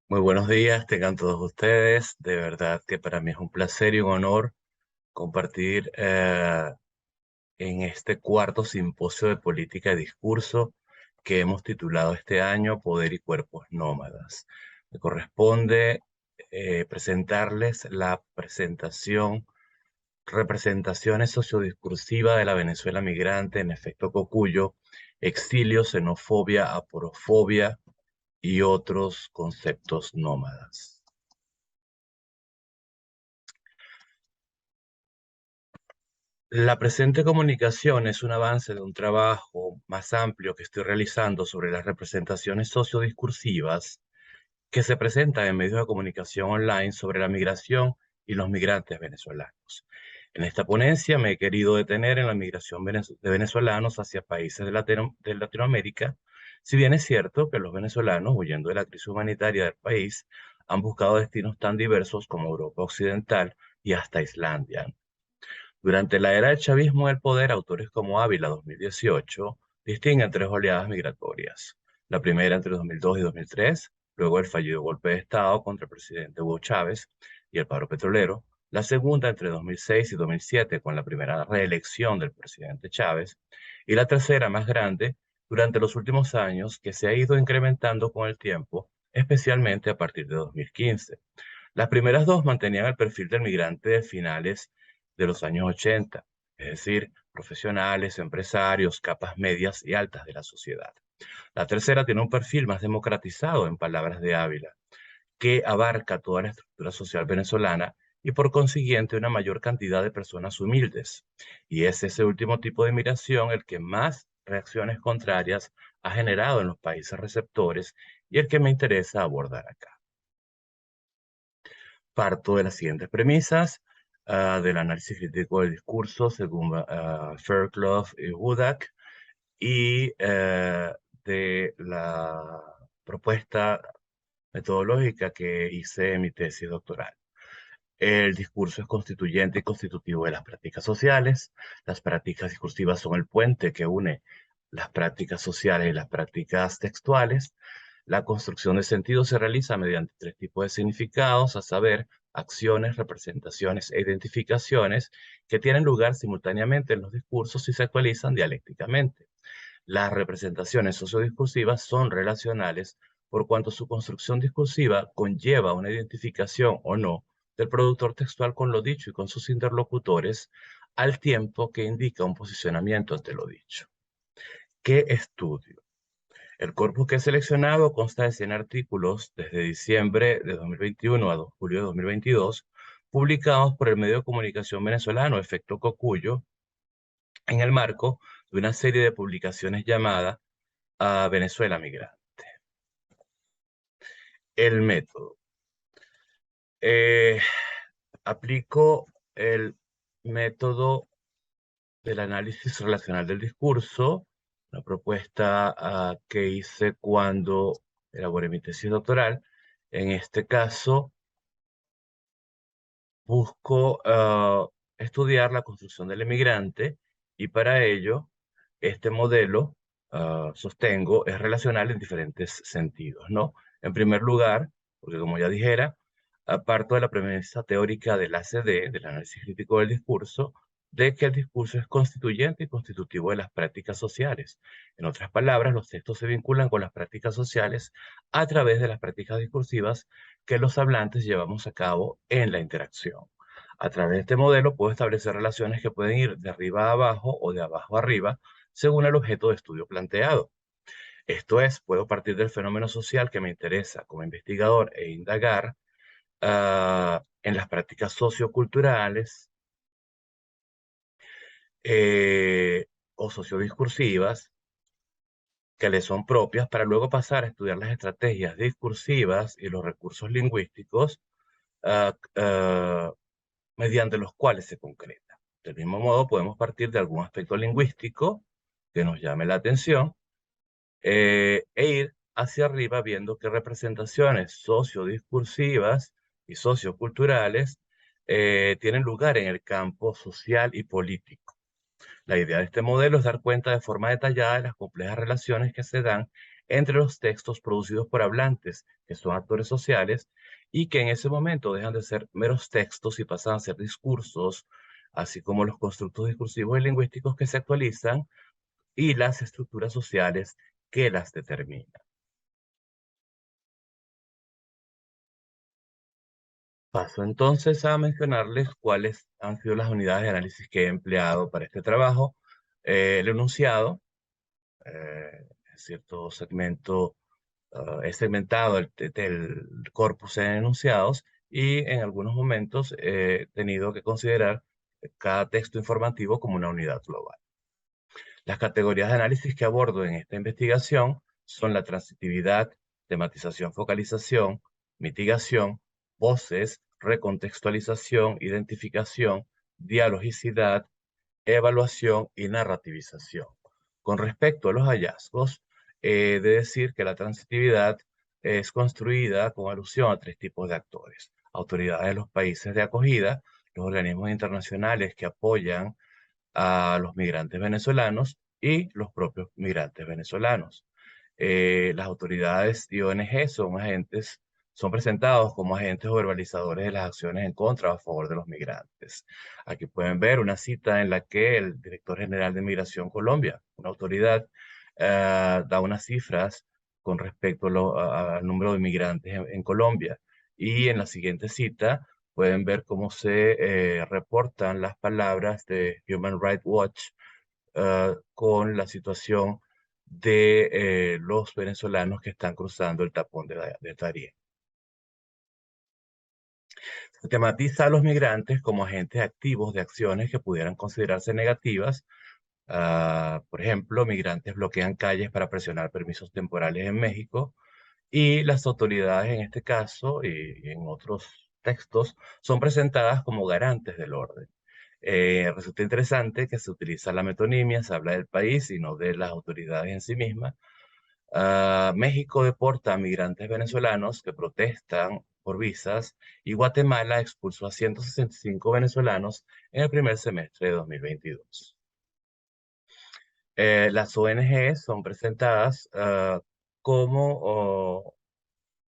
Muy buenos días, tengan todos ustedes. De verdad que para mí es un placer y un honor compartir en este cuarto simposio de política y discurso que hemos titulado este año Poder y Cuerpos Nómadas. Me corresponde presentarles la Representaciones sociodiscursivas de la Venezuela migrante en efecto Cocuyo, exilio, xenofobia, aporofobia y otros conceptos nómadas. La presente comunicación es un avance de un trabajo más amplio que estoy realizando sobre las representaciones sociodiscursivas que se presentan en medios de comunicación online sobre la migración y los migrantes venezolanos. En esta ponencia me he querido detener en la migración de venezolanos hacia países de Latinoamérica, si bien es cierto que los venezolanos, huyendo de la crisis humanitaria del país, han buscado destinos tan diversos como Europa Occidental y hasta Islandia. Durante la era del chavismo en el poder, autores como Ávila 2018 distinguen tres oleadas migratorias. La primera entre 2002 y 2003, luego el fallido golpe de Estado contra el presidente Hugo Chávez y el paro petrolero. La segunda entre 2006 y 2007, con la primera reelección del presidente Chávez. Y la tercera, más grande, durante los últimos años, que se ha ido incrementando con el tiempo, especialmente a partir de 2015. Las primeras dos mantenían el perfil del migrante de finales de los años 80, es decir, profesionales, empresarios, capas medias y altas de la sociedad. La tercera tiene un perfil más democratizado, en palabras de Ávila, que abarca toda la estructura social venezolana y por consiguiente una mayor cantidad de personas humildes. Y es ese último tipo de migración el que más reacciones contrarias ha generado en los países receptores y el que me interesa abordar acá. Parto de las siguientes premisas, del análisis crítico del discurso según Fairclough y Hudak, y de la propuesta metodológica que hice en mi tesis doctoral. El discurso es constituyente y constitutivo de las prácticas sociales. Las prácticas discursivas son el puente que une las prácticas sociales y las prácticas textuales. La construcción de sentido se realiza mediante tres tipos de significados, a saber, acciones, representaciones e identificaciones, que tienen lugar simultáneamente en los discursos y se actualizan dialécticamente. Las representaciones sociodiscursivas son relacionales por cuanto su construcción discursiva conlleva una identificación o no del productor textual con lo dicho y con sus interlocutores, al tiempo que indica un posicionamiento ante lo dicho. ¿Qué estudio? El corpus que he seleccionado consta de 100 artículos desde diciembre de 2021 a julio de 2022, publicados por el medio de comunicación venezolano Efecto Cocuyo, en el marco de una serie de publicaciones llamada Venezuela Migrante. El método. Eh, Aplico el método del análisis relacional del discurso, una propuesta que hice cuando elaboré mi tesis doctoral. En este caso, busco estudiar la construcción del emigrante y para ello este modelo, sostengo, es relacional en diferentes sentidos, ¿no? En primer lugar, porque como ya dijera, parto de la premisa teórica del ACD, del análisis crítico del discurso, de que el discurso es constituyente y constitutivo de las prácticas sociales. En otras palabras, los textos se vinculan con las prácticas sociales a través de las prácticas discursivas que los hablantes llevamos a cabo en la interacción. A través de este modelo puedo establecer relaciones que pueden ir de arriba a abajo o de abajo a arriba, según el objeto de estudio planteado. Esto es, puedo partir del fenómeno social que me interesa como investigador e indagar en las prácticas socioculturales o sociodiscursivas que le son propias para luego pasar a estudiar las estrategias discursivas y los recursos lingüísticos ah, ah, mediante los cuales se concreta. Del mismo modo, podemos partir de algún aspecto lingüístico que nos llame la atención e ir hacia arriba viendo qué representaciones sociodiscursivas y socioculturales tienen lugar en el campo social y político. La idea de este modelo es dar cuenta de forma detallada de las complejas relaciones que se dan entre los textos producidos por hablantes, que son actores sociales, y que en ese momento dejan de ser meros textos y pasan a ser discursos, así como los constructos discursivos y lingüísticos que se actualizan y las estructuras sociales que las determinan. Paso entonces a mencionarles cuáles han sido las unidades de análisis que he empleado para este trabajo. El enunciado, en cierto segmento, he segmentado el corpus en enunciados y en algunos momentos he tenido que considerar cada texto informativo como una unidad global. Las categorías de análisis que abordo en esta investigación son la transitividad, tematización, focalización, mitigación, voces, recontextualización, identificación, dialogicidad, evaluación y narrativización. Con respecto a los hallazgos, he de decir que la transitividad es construida con alusión a tres tipos de actores: autoridades de los países de acogida, los organismos internacionales que apoyan a los migrantes venezolanos y los propios migrantes venezolanos. Las autoridades y ONG son presentados como agentes o verbalizadores de las acciones en contra o a favor de los migrantes. Aquí pueden ver una cita en la que el director general de Migración Colombia, una autoridad, da unas cifras con respecto al número de migrantes en Colombia. Y en la siguiente cita pueden ver cómo se reportan las palabras de Human Rights Watch con la situación de los venezolanos que están cruzando el tapón de Darién. Se tematiza a los migrantes como agentes activos de acciones que pudieran considerarse negativas. Por ejemplo, migrantes bloquean calles para presionar permisos temporales en México, y las autoridades en este caso y en otros textos son presentadas como garantes del orden. Resulta interesante que se utiliza la metonimia, se habla del país y no de las autoridades en sí mismas. México deporta a migrantes venezolanos que protestan por visas, y Guatemala expulsó a 165 venezolanos en el primer semestre de 2022. Las ONG son presentadas como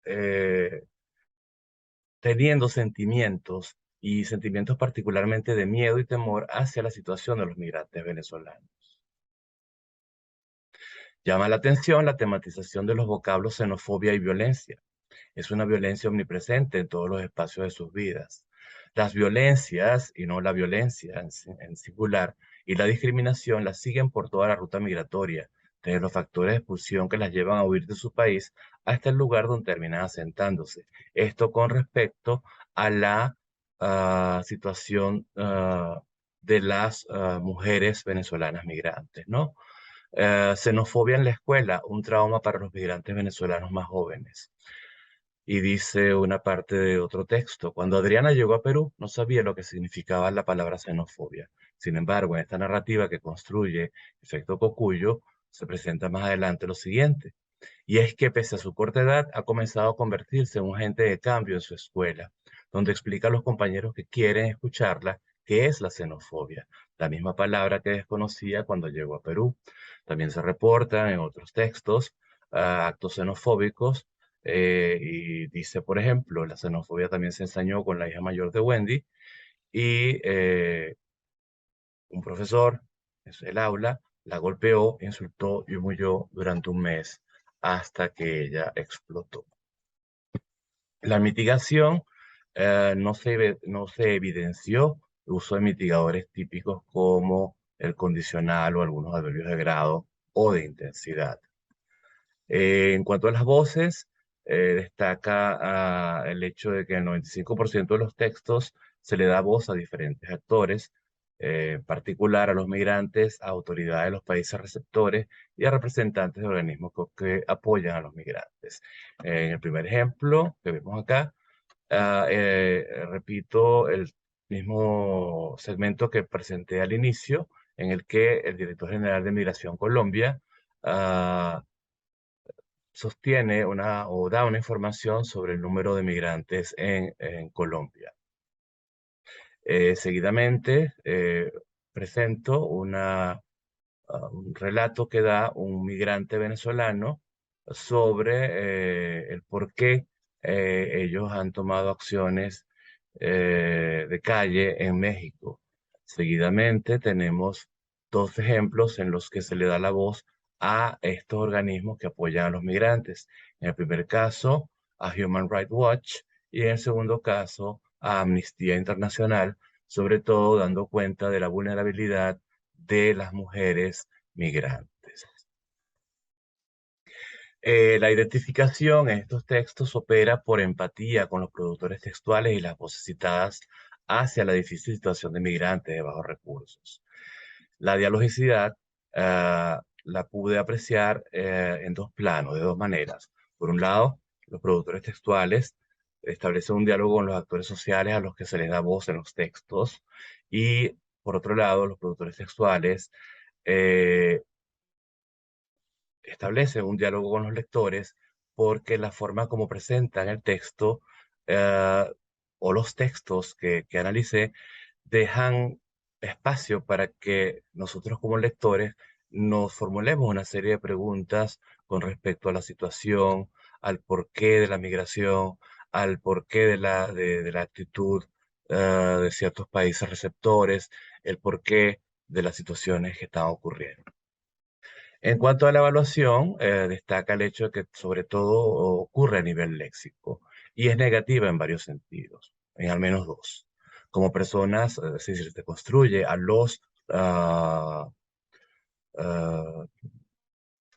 eh, teniendo y sentimientos particularmente de miedo y temor hacia la situación de los migrantes venezolanos. Llama la atención la tematización de los vocablos xenofobia y violencia. Es una violencia omnipresente en todos los espacios de sus vidas. Las violencias, y no la violencia en singular, y la discriminación las siguen por toda la ruta migratoria, desde los factores de expulsión que las llevan a huir de su país hasta el lugar donde terminan asentándose. Esto con respecto a la situación de las mujeres venezolanas migrantes, ¿no? Xenofobia en la escuela, un trauma para los migrantes venezolanos más jóvenes. Y dice una parte de otro texto: cuando Adriana llegó a Perú, no sabía lo que significaba la palabra xenofobia. Sin embargo, en esta narrativa que construye Efecto Cocuyo, se presenta más adelante lo siguiente: y es que pese a su corta edad, ha comenzado a convertirse en un agente de cambio en su escuela, donde explica a los compañeros que quieren escucharla qué es la xenofobia, la misma palabra que desconocía cuando llegó a Perú. También se reportan en otros textos actos xenofóbicos, y dice, por ejemplo, la xenofobia también se ensañó con la hija mayor de Wendy, y un profesor en el aula la golpeó, insultó y humilló durante un mes hasta que ella explotó. La mitigación, no se evidenció el uso de mitigadores típicos como el condicional o algunos adverbios de grado o de intensidad. En cuanto a las voces, destaca el hecho de que el 95% de los textos se le da voz a diferentes actores, en particular a los migrantes, a autoridades de los países receptores y a representantes de organismos que apoyan a los migrantes. En el primer ejemplo que vemos acá, repito el mismo segmento que presenté al inicio, en el que el director general de Migración Colombia sostiene o da una información sobre el número de migrantes en Colombia. Seguidamente, presento un relato que da un migrante venezolano sobre el por qué ellos han tomado acciones de calle en México. Seguidamente tenemos dos ejemplos en los que se le da la voz a estos organismos que apoyan a los migrantes. En el primer caso, a Human Rights Watch y en el segundo caso, a Amnistía Internacional, sobre todo dando cuenta de la vulnerabilidad de las mujeres migrantes. La identificación en estos textos opera por empatía con los productores textuales y las voces citadas hacia la difícil situación de migrantes de bajos recursos. La dialogicidad la pude apreciar en dos planos, de dos maneras. Por un lado, los productores textuales establecen un diálogo con los actores sociales a los que se les da voz en los textos y, por otro lado, los productores textuales eh, establece un diálogo con los lectores porque la forma como presentan el texto eh, o los textos que analicé dejan espacio para que nosotros como lectores nos formulemos una serie de preguntas con respecto a la situación, al porqué de la migración, al porqué de la actitud de ciertos países receptores, el porqué de las situaciones que están ocurriendo. En cuanto a la evaluación, destaca el hecho de que sobre todo ocurre a nivel léxico y es negativa en varios sentidos, en al menos dos. Como personas, si se construye a los ah, ah,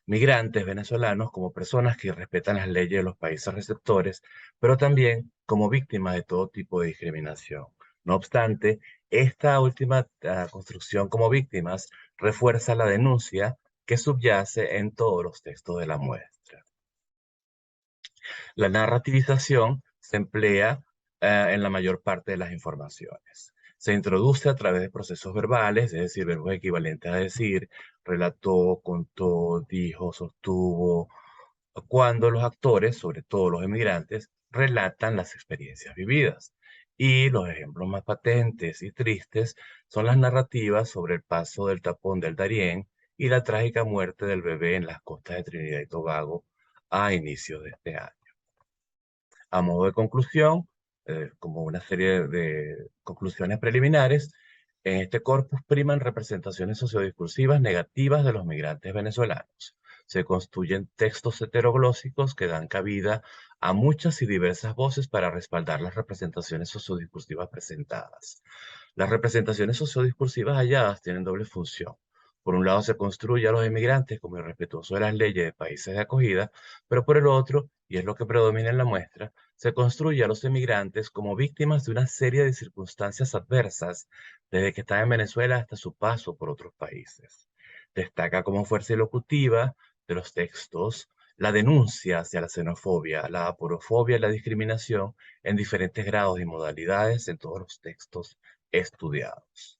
migrantes venezolanos como personas que respetan las leyes de los países receptores, pero también como víctimas de todo tipo de discriminación. No obstante, esta última construcción como víctimas refuerza la denuncia que subyace en todos los textos de la muestra. La narrativización se emplea en la mayor parte de las informaciones. Se introduce a través de procesos verbales, es decir, verbos equivalentes a decir, relató, contó, dijo, sostuvo, cuando los actores, sobre todo los emigrantes, relatan las experiencias vividas. Y los ejemplos más patentes y tristes son las narrativas sobre el paso del tapón del Darién y la trágica muerte del bebé en las costas de Trinidad y Tobago a inicios de este año. A modo de conclusión, como una serie de conclusiones preliminares, en este corpus priman representaciones sociodiscursivas negativas de los migrantes venezolanos. Se construyen textos heteroglósicos que dan cabida a muchas y diversas voces para respaldar las representaciones sociodiscursivas presentadas. Las representaciones sociodiscursivas halladas tienen doble función. Por un lado, se construye a los inmigrantes como irrespetuosos de las leyes de países de acogida, pero por el otro, y es lo que predomina en la muestra, se construye a los inmigrantes como víctimas de una serie de circunstancias adversas, desde que están en Venezuela hasta su paso por otros países. Destaca como fuerza ilocutiva de los textos la denuncia hacia la xenofobia, la aporofobia y la discriminación en diferentes grados y modalidades en todos los textos estudiados.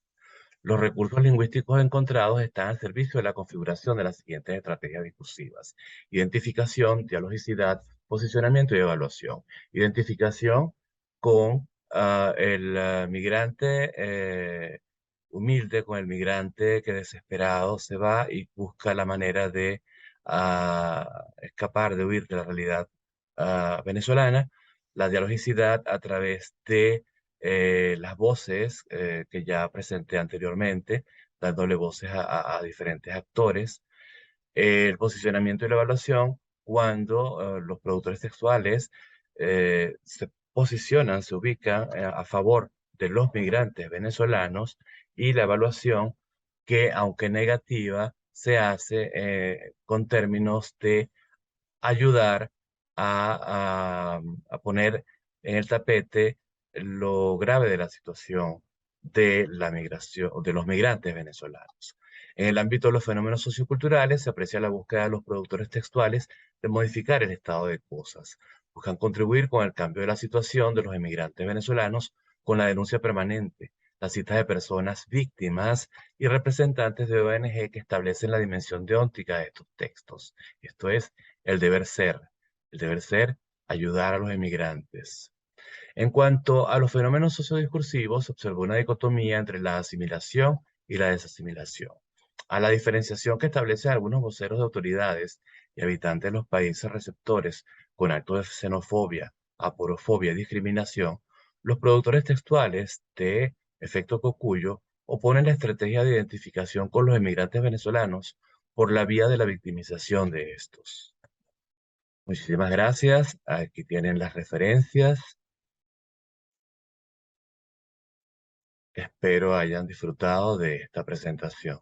Los recursos lingüísticos encontrados están al servicio de la configuración de las siguientes estrategias discursivas: identificación, dialogicidad, posicionamiento y evaluación. Identificación con el migrante humilde, con el migrante que desesperado se va y busca la manera de escapar, de huir de la realidad venezolana. La dialogicidad a través de las voces que ya presenté anteriormente, dándole voces a diferentes actores. El posicionamiento y la evaluación, cuando los productores textuales se posicionan, se ubican a favor de los migrantes venezolanos, y la evaluación que, aunque negativa, se hace con términos de ayudar a poner en el tapete lo grave de la situación de la migración, de los migrantes venezolanos. En el ámbito de los fenómenos socioculturales se aprecia la búsqueda de los productores textuales de modificar el estado de cosas. Buscan contribuir con el cambio de la situación de los emigrantes venezolanos con la denuncia permanente, las citas de personas víctimas y representantes de ONG que establecen la dimensión deóntica de estos textos. Esto es el deber ser. El deber ser, ayudar a los emigrantes. En cuanto a los fenómenos sociodiscursivos, se observó una dicotomía entre la asimilación y la desasimilación. A la diferenciación que establecen algunos voceros de autoridades y habitantes de los países receptores con actos de xenofobia, aporofobia y discriminación, los productores textuales de Efecto Cocuyo oponen la estrategia de identificación con los emigrantes venezolanos por la vía de la victimización de estos. Muchísimas gracias. Aquí tienen las referencias. Espero hayan disfrutado de esta presentación.